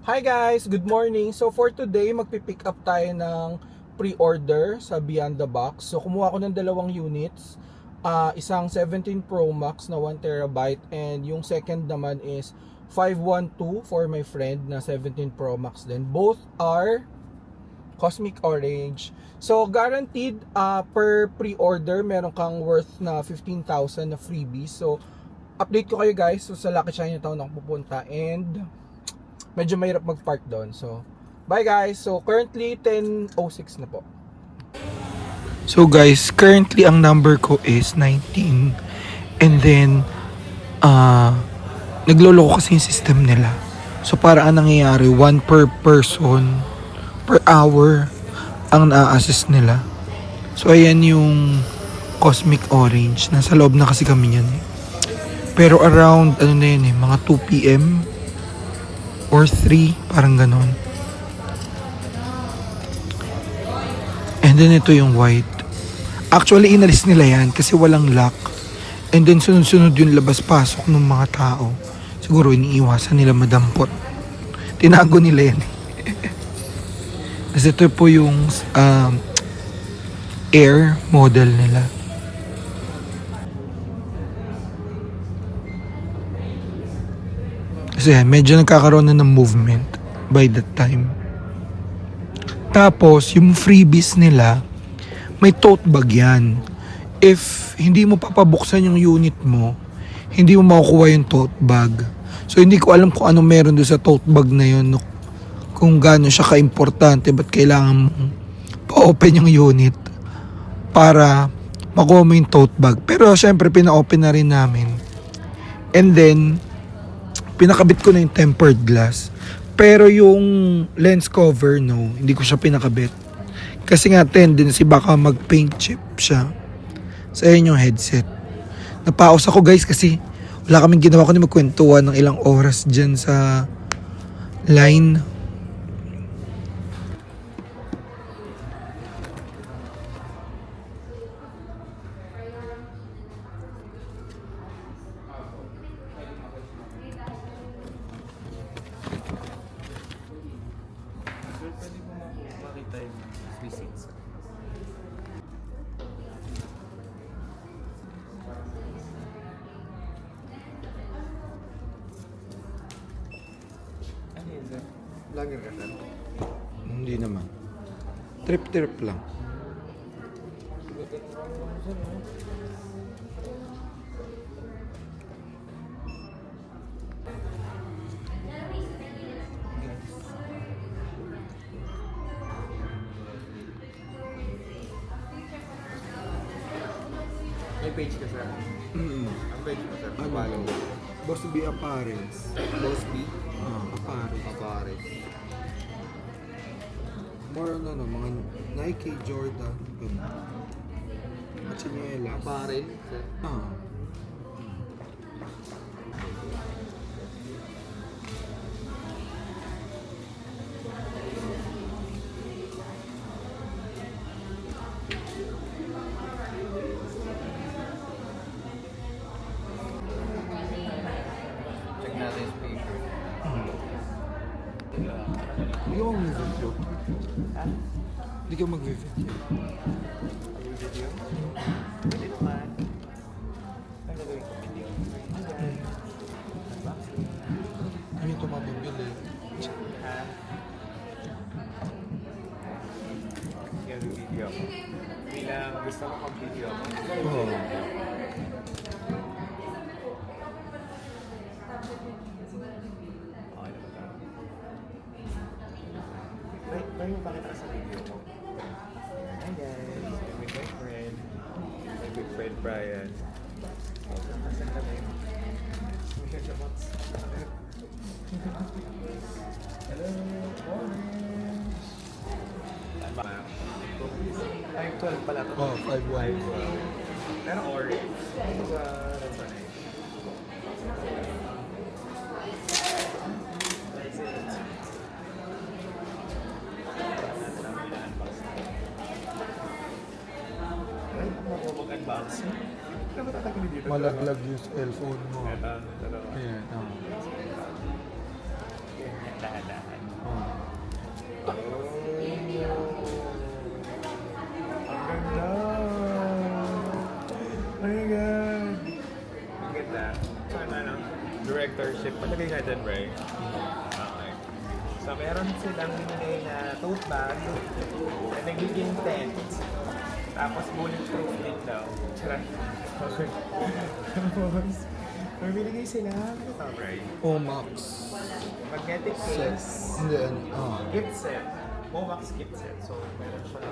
Hi guys, good morning. So for today, magpi-pick up tayo ng pre-order sa Beyond the Box. So kumuha ko ng dalawang units, isang 17 Pro Max na 1TB and yung second naman is 512 for my friend na 17 Pro Max din. Both are Cosmic Orange. So guaranteed per pre-order meron kang worth na 15,000 na freebies. So update ko kayo guys. So sa Lucky Chinatown ako pupunta and medyo mahirap mag-park doon. So, bye guys. So, currently 10:06 na po. So guys, currently ang number ko is 19. And then, nagloloko kasi yung system nila. So, para ang nangyayari, 1 per person per hour ang na-assist nila. So, ayan yung Cosmic Orange. Nasa loob na kasi kami yan eh. Pero around, ano na yun eh, mga 2 p.m. or 3, parang ganon. And then ito yung white. Actually inalis nila yan kasi walang lock. And then sunod-sunod yung labas-pasok ng mga tao. Siguro iniiwasan nila madampot. Tinago nila yan. Kasi ito po yung air model nila. Kasi medyo nagkakaroon na ng movement by that time. Tapos, yung freebies nila, may tote bag yan. If hindi mo papabuksan yung unit mo, hindi mo makukuha yung tote bag. So, hindi ko alam kung ano meron doon sa tote bag na yun. Kung gaano siya ka-importante, ba't kailangan mong pa-open yung unit para makuha mo yung tote bag. Pero, syempre, pina-open na rin namin. And then, pinakabit ko na yung tempered glass. Pero yung lens cover, no, hindi ko siya pinakabit. Kasi nga tendency baka mag-paint chip siya. Sa so, yung headset. Napaos ako guys kasi wala kaming ginawa kundi magkwentuhan ng ilang oras dyan sa line. Vlogger ka sir? Hindi naman. Trip lang. May page ka sir? Ang page mo sir? Follow. Boss B Apparels. Boss B? Apparels. Apares. More on ano, mga Nike, Jordan, ganun. At chinelas. Aparel sir? Check natin yung paper. Hindi ko mag-video. Hindi ko mag-video. Yung video? Pwede naman. Ang gagawin ko video? Ano ito mabibili? Ha? Yung video ako. Bilang gusto ko mag-video ako. Oo. Okay na ba tayo? Pwede mo pakita ka sa video ko? Hi guys! I'm with my friend. My good friend Brian. Nasaan kami? Mission Shabots. Hello! Orange! Ay, 12 pala ito. Oh, 5-1. Pero orange. Ito ba? Nasaan eh? Mag-unboxing. Ano ba tatagin dito? Malaglag yung cellphone mo. Ito. Ayan, Dahan-dahan. ano, directorship. Palagay nga dyan, right? Okay. So, meron silang binigay na tote bag na nagiging tent. Tapos bulletproof din daw. Charot. Okay. Tapos, may binigay sila. Ano to, right? Omax. Magnetic Set. case. And then, Gift set. Momax gift set. So, meron siya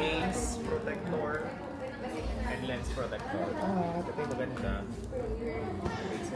case protector and lens protector. Ito yung maganda. It's